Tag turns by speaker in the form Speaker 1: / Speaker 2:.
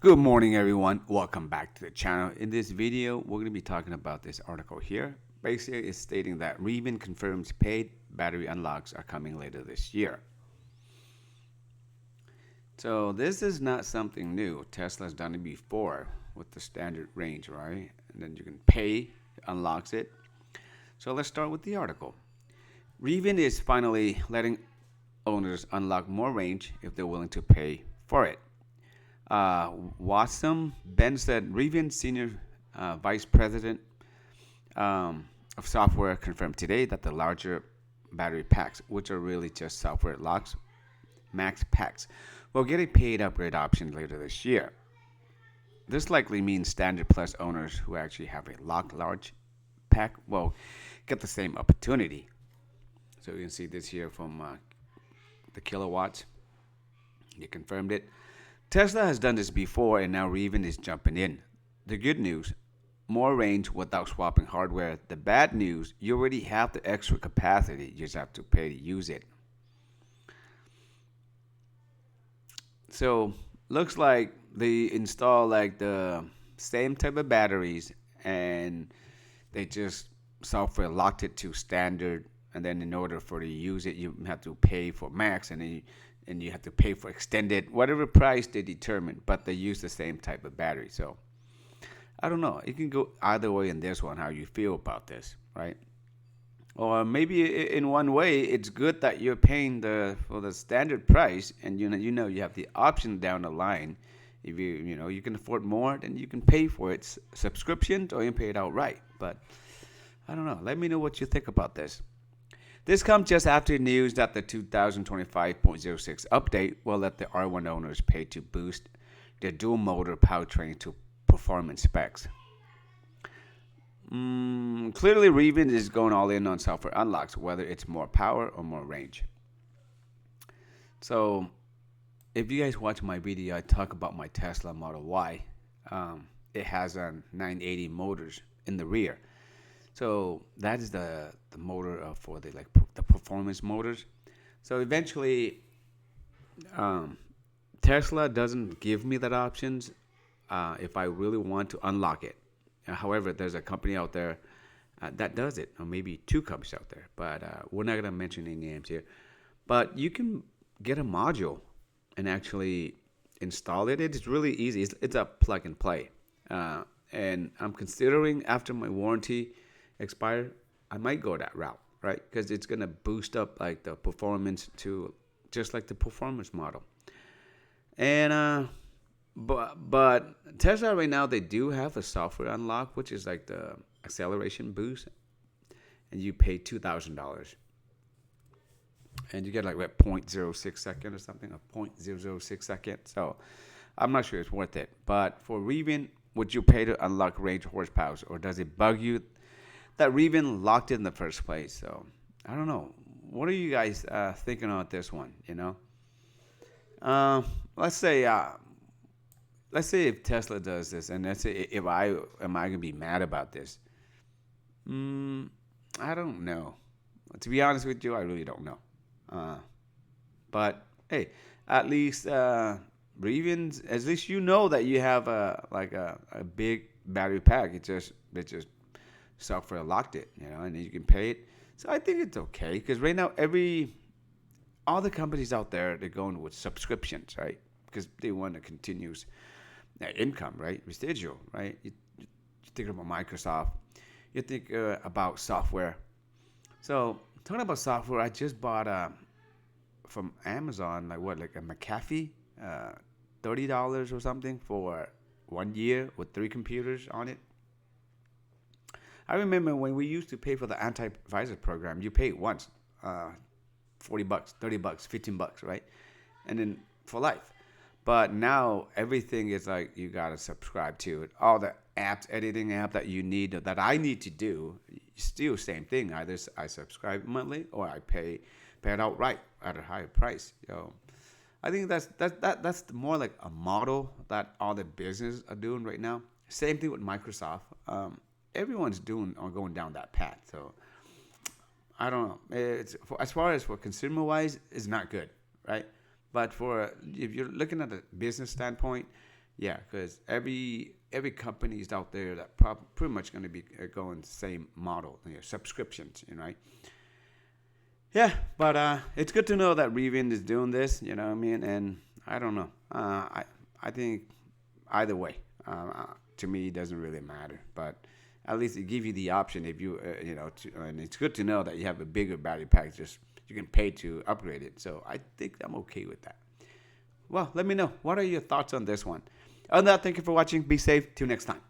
Speaker 1: Good morning, everyone. Welcome back to the channel. In this video, we're going to be talking about this article here. Basically, it's stating that Rivian confirms paid battery unlocks are coming later this year. So this is not something new. Tesla's done it before with the standard range, right? And then you can pay unlocks it. So let's start with the article. Rivian is finally letting owners unlock more range if they're willing to pay for it. Wassam Ben said, Rivian Senior Vice President of Software, confirmed today that the larger battery packs, which are really just software locks, max packs, will get a paid upgrade option later this year. This likely means Standard Plus owners who actually have a locked large pack will get the same opportunity. So you can see this here from the kilowatts. They confirmed it. Tesla has done this before, and now Rivian is jumping in. The good news, more range without swapping hardware. The bad news, you already have the extra capacity. You just have to pay to use it. So looks like they install like the same type of batteries, and they just software locked it to standard. And then in order for you to use it, you have to pay for max, and you have to pay for extended, whatever price they determine, but they use the same type of battery. So I don't know. It can go either way in this one, how you feel about this, right? Or maybe in one way, it's good that you're paying for the standard price, and you have the option down the line. If you can afford more, then you can pay for it subscriptions, or you can pay it outright. But I don't know. Let me know what you think about this. This comes just after news that the 2025.06 update will let the R1 owners pay to boost their dual motor powertrain to performance specs. Clearly, Rivian is going all in on software unlocks, whether it's more power or more range. So, if you guys watch my video, I talk about my Tesla Model Y. It has a 980 motors in the rear. So that is the motor for the performance motors. So eventually, Tesla doesn't give me that options if I really want to unlock it. However, there's a company out there that does it, or maybe two companies out there, but we're not gonna mention any names here. But you can get a module and actually install it. It's really easy. It's a plug and play, and I'm considering after my warranty expire, I might go that route, right? Because it's gonna boost up like the performance to just like the performance model. And but Tesla right now, they do have a software unlock, which is like the acceleration boost, and you pay $2,000, and you get like what 0.06 second or something, a 0.006 second. So I'm not sure it's worth it. But for Rivian, would you pay to unlock range horsepower, or does it bug you that Rivian locked it in the first place? So I don't know. What are you guys thinking about this one? Let's say if Tesla does this, and let's say if I gonna be mad about this? I don't know. To be honest with you, I really don't know. But hey, at least Rivian's, at least you know that you have a big battery pack. It just software locked it, and you can pay it. So I think it's okay, because right now all the companies out there, they're going with subscriptions, right? Because they want to continuous income, right? Residual, right? You think about Microsoft, you think about software. So talking about software, I just bought from Amazon like a McAfee, $30 or something for 1 year with 3 computers on it. I remember when we used to pay for the antivirus program, you pay it once, $40, $30, $15, right? And then for life. But now everything is like you gotta subscribe to it. All the apps, editing app that you need, that I need to do, still same thing. Either I subscribe monthly or I pay it outright at a higher price. I think that's more like a model that all the businesses are doing right now. Same thing with Microsoft. Everyone's going down that path. So I don't know. As far as for consumer wise, it's not good, right? But if you're looking at a business standpoint, Yeah, because every company is out there that pretty much going to be going the same model, subscriptions, right? Yeah, but it's good to know that Rivian is doing this. You know what I mean? And I don't know. I think either way, to me, it doesn't really matter. But at least it gives you the option if you and it's good to know that you have a bigger battery pack. Just you can pay to upgrade it. So I think I'm okay with that. Well, let me know. What are your thoughts on this one? Other than that, thank you for watching. Be safe. Till next time.